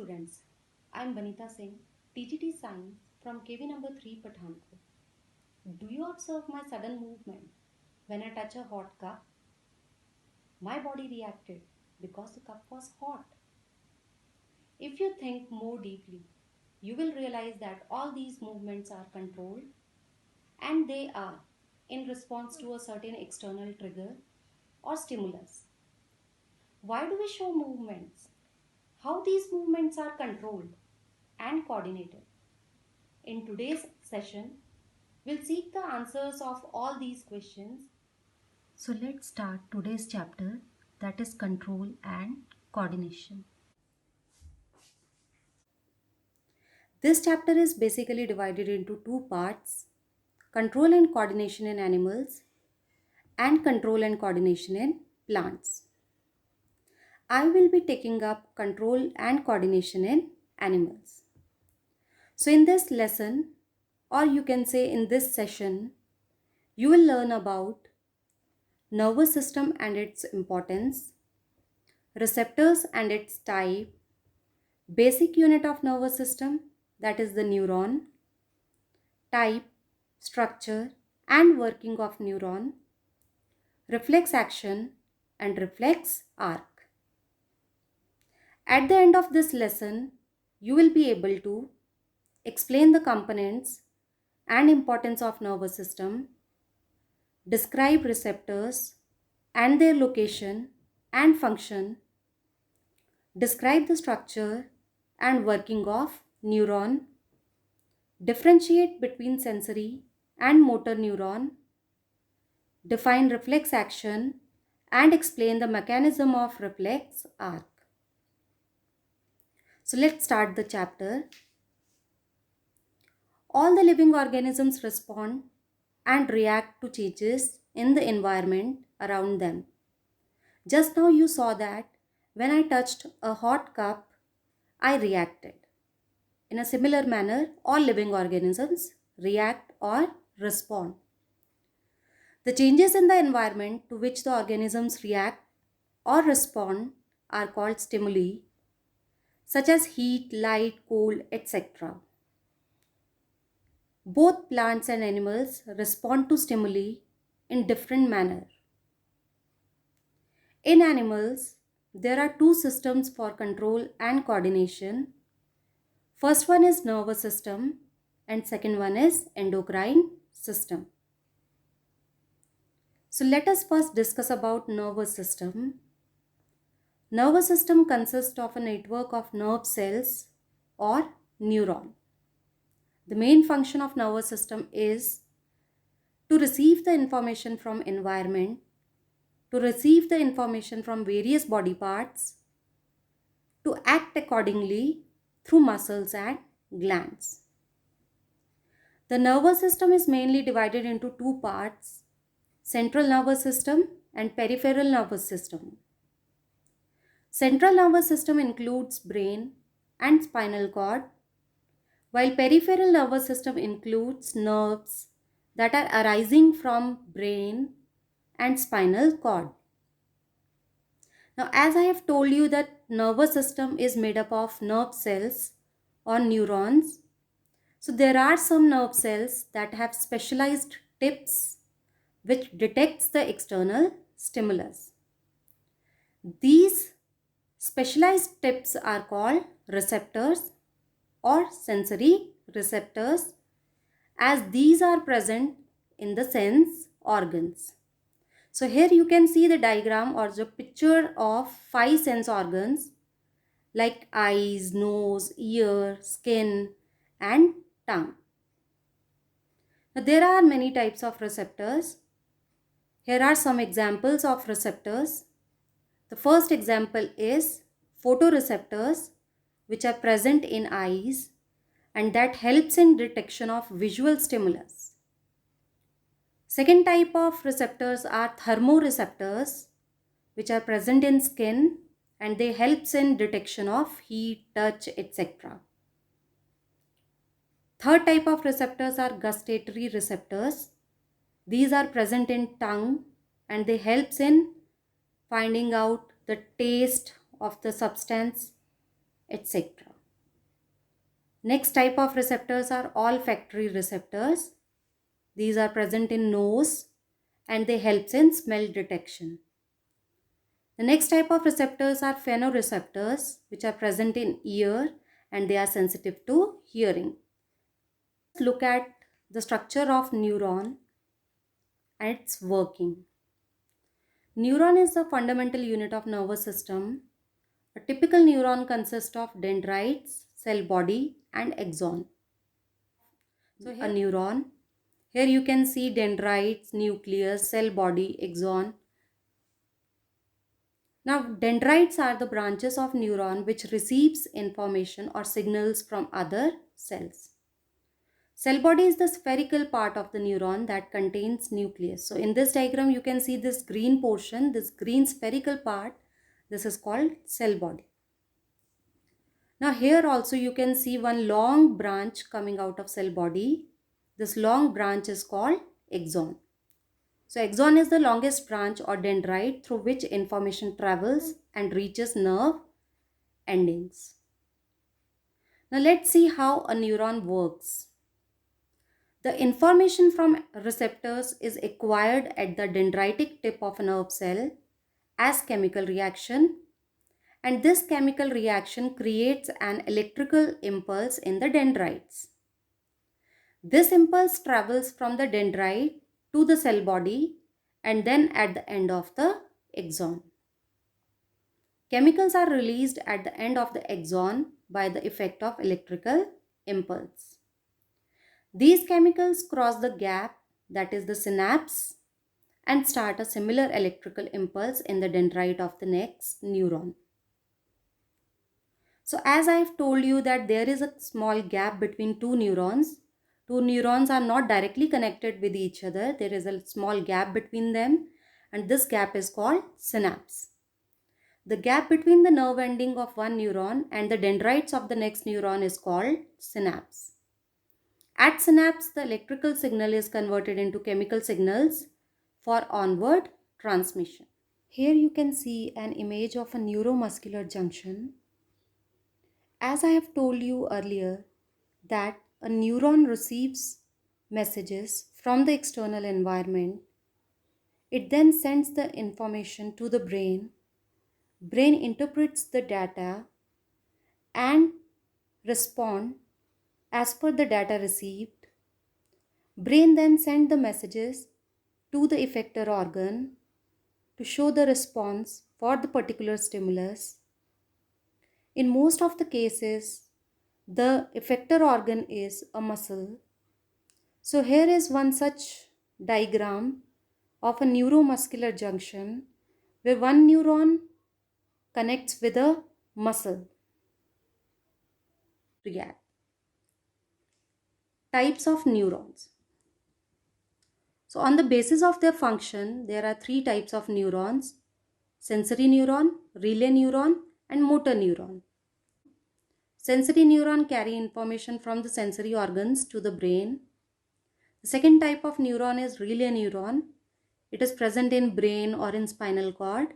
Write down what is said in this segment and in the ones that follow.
students, I am Vanita Singh, TGT Science from KV number 3 Pathankot. Do you observe my sudden movement when I touch a hot cup? My body reacted because the cup was hot. If you think more deeply, you will realize that all these movements are controlled and they are in response to a certain external trigger or stimulus. Why do we show movements? How these movements are controlled and coordinated? In today's session, we'll seek the answers of all these questions. So let's start today's chapter, that is control and coordination. This chapter is basically divided into two parts: control and coordination in animals and control and coordination in plants. I will be taking up control and coordination in animals. So in this lesson, or you can say in this session, you will learn about nervous system and its importance, receptors and its type, basic unit of nervous system, that is the neuron, type, structure and working of neuron, reflex action and reflex arc. At the end of this lesson, you will be able to explain the components and importance of nervous system, describe receptors and their location and function, describe the structure and working of neuron, differentiate between sensory and motor neuron, define reflex action and explain the mechanism of reflex arc. So let's start the chapter. All the living organisms respond and react to changes in the environment around them. Just now you saw that when I touched a hot cup, I reacted. In a similar manner, all living organisms react or respond. The changes in the environment to which the organisms react or respond are called stimuli, such as heat, light, cold, etc. Both plants and animals respond to stimuli in different manner. In animals, there are two systems for control and coordination. First one is nervous system and second one is endocrine system. So let us first discuss about nervous system. Nervous system consists of a network of nerve cells or neuron. The main function of nervous system is to receive the information from environment, to receive the information from various body parts, to act accordingly through muscles and glands. The nervous system is mainly divided into two parts: central nervous system and peripheral nervous system. Central nervous system includes brain and spinal cord, while peripheral nervous system includes nerves that are arising from brain and spinal cord. Now, as I have told you that nervous system is made up of nerve cells or neurons, so there are some nerve cells that have specialized tips which detects the external stimulus. These specialized tips are called receptors or sensory receptors, as these are present in the sense organs. So here you can see the diagram or the picture of 5 sense organs like eyes, nose, ear, skin and tongue. Now there are many types of receptors. Here are some examples of receptors. The first example is photoreceptors, which are present in eyes and that helps in detection of visual stimulus. Second type of receptors are thermoreceptors, which are present in skin and they helps in detection of heat, touch, etc. Third type of receptors are gustatory receptors. These are present in tongue and they helps in finding out the taste of the substance, etc. Next type of receptors are olfactory receptors. These are present in nose and they help in smell detection. The next type of receptors are phonoreceptors, which are present in ear and they are sensitive to hearing. Let's look at the structure of neuron and its working. Neuron is the fundamental unit of nervous system. A typical neuron consists of dendrites, cell body and axon. So here, a neuron. Here you can see dendrites, nucleus, cell body, axon. Now dendrites are the branches of neuron which receives information or signals from other cells. Cell body is the spherical part of the neuron that contains nucleus. So in this diagram you can see this green portion, this green spherical part, this is called cell body. Now here also you can see one long branch coming out of cell body. This long branch is called axon. So axon is the longest branch or dendrite through which information travels and reaches nerve endings. Now let's see how a neuron works. The information from receptors is acquired at the dendritic tip of a nerve cell as chemical reaction, and this chemical reaction creates an electrical impulse in the dendrites. This impulse travels from the dendrite to the cell body and then at the end of the axon. Chemicals are released at the end of the axon by the effect of electrical impulse. These chemicals cross the gap, that is the synapse, and start a similar electrical impulse in the dendrite of the next neuron. So as I have told you that there is a small gap between two neurons. Two neurons are not directly connected with each other. There is a small gap between them and this gap is called synapse. The gap between the nerve ending of one neuron and the dendrites of the next neuron is called synapse. At synapse, the electrical signal is converted into chemical signals for onward transmission. Here you can see an image of a neuromuscular junction. As I have told you earlier that a neuron receives messages from the external environment. It then sends the information to the brain. Brain interprets the data and respond as per the data received. Brain then sends the messages to the effector organ to show the response for the particular stimulus. In most of the cases, the effector organ is a muscle. So here is one such diagram of a neuromuscular junction where one neuron connects with a muscle. React. Types of neurons. So on the basis of their function, there are three types of neurons: sensory neuron, relay neuron, and motor neuron. Sensory neuron carry information from the sensory organs to the brain. The second type of neuron is relay neuron. It is present in brain or in spinal cord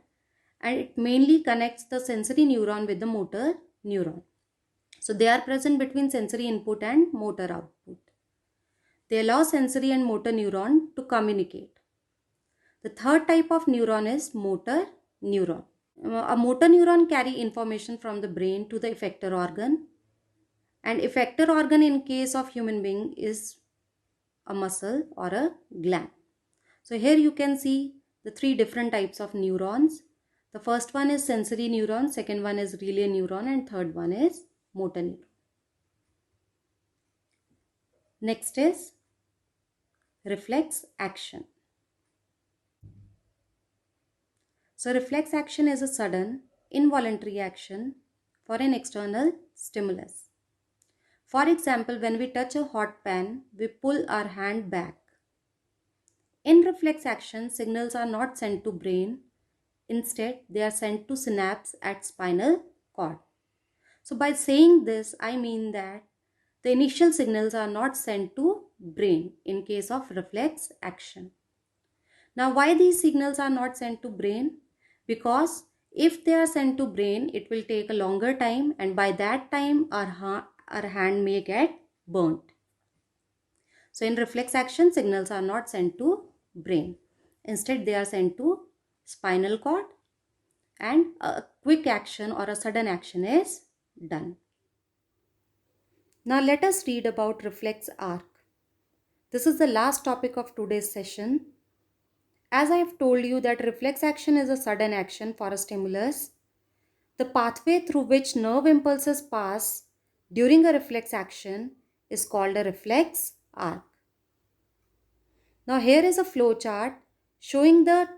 and it mainly connects the sensory neuron with the motor neuron. So they are present between sensory input and motor output. They allow sensory and motor neuron to communicate. The third type of neuron is motor neuron. A motor neuron carry information from the brain to the effector organ, and effector organ in case of human being is a muscle or a gland. So here you can see the three different types of neurons. The first one is sensory neuron, second one is relay neuron, and third one is motor neuron. Next is reflex action. So reflex action is a sudden, involuntary action for an external stimulus. For example, when we touch a hot pan, we pull our hand back. In reflex action, signals are not sent to brain. Instead, they are sent to synapse at spinal cord. So by saying this, I mean that the initial signals are not sent to brain in case of reflex action. Now, why these signals are not sent to brain? Because if they are sent to brain, it will take a longer time and by that time our our hand may get burnt. So in reflex action, signals are not sent to brain. Instead, they are sent to spinal cord, and a quick action or a sudden action is done. Now let us read about reflex arc. This is the last topic of today's session. As I have told you that reflex action is a sudden action for a stimulus, the pathway through which nerve impulses pass during a reflex action is called a reflex arc. Now here is a flow chart showing the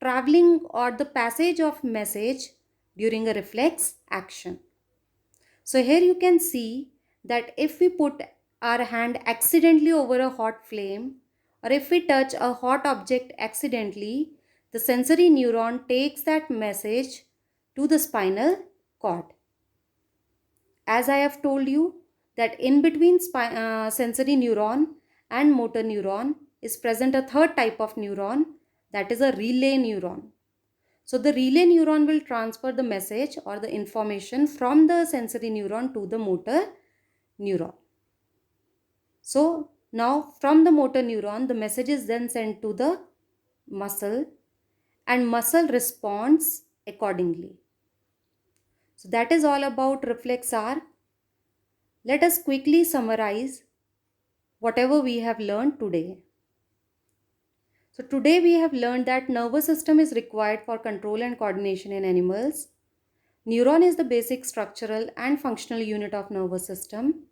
traveling or the passage of message during a reflex action. So here you can see that if we put our hand accidentally over a hot flame, or if we touch a hot object accidentally, the sensory neuron takes that message to the spinal cord. As I have told you that in between sensory neuron and motor neuron is present a third type of neuron, that is a relay neuron. So the relay neuron will transfer the message or the information from the sensory neuron to the motor neuron. So now from the motor neuron, the message is then sent to the muscle, and muscle responds accordingly. So that is all about reflex arc. Let us quickly summarize whatever we have learned today. So today we have learned that nervous system is required for control and coordination in animals. Neuron is the basic structural and functional unit of nervous system.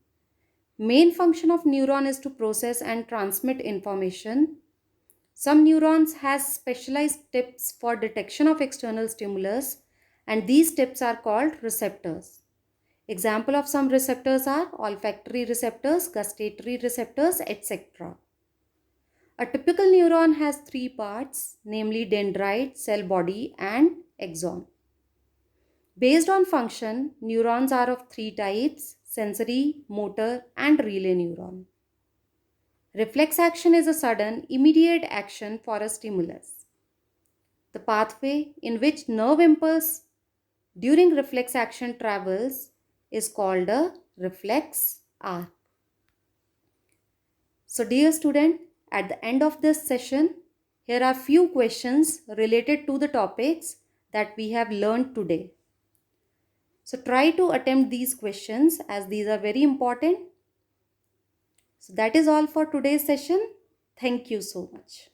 Main function of neuron is to process and transmit information. Some neurons has specialized tips for detection of external stimulus, and these tips are called receptors. Example of some receptors are olfactory receptors, gustatory receptors, etc. A typical neuron has three parts, namely dendrite, cell body, and axon. Based on function, neurons are of three types: sensory, motor, and relay neuron. Reflex action is a sudden, immediate action for a stimulus. The pathway in which nerve impulse during reflex action travels is called a reflex arc. So dear student, at the end of this session, here are few questions related to the topics that we have learned today. So try to attempt these questions as these are very important. So that is all for today's session. Thank you so much.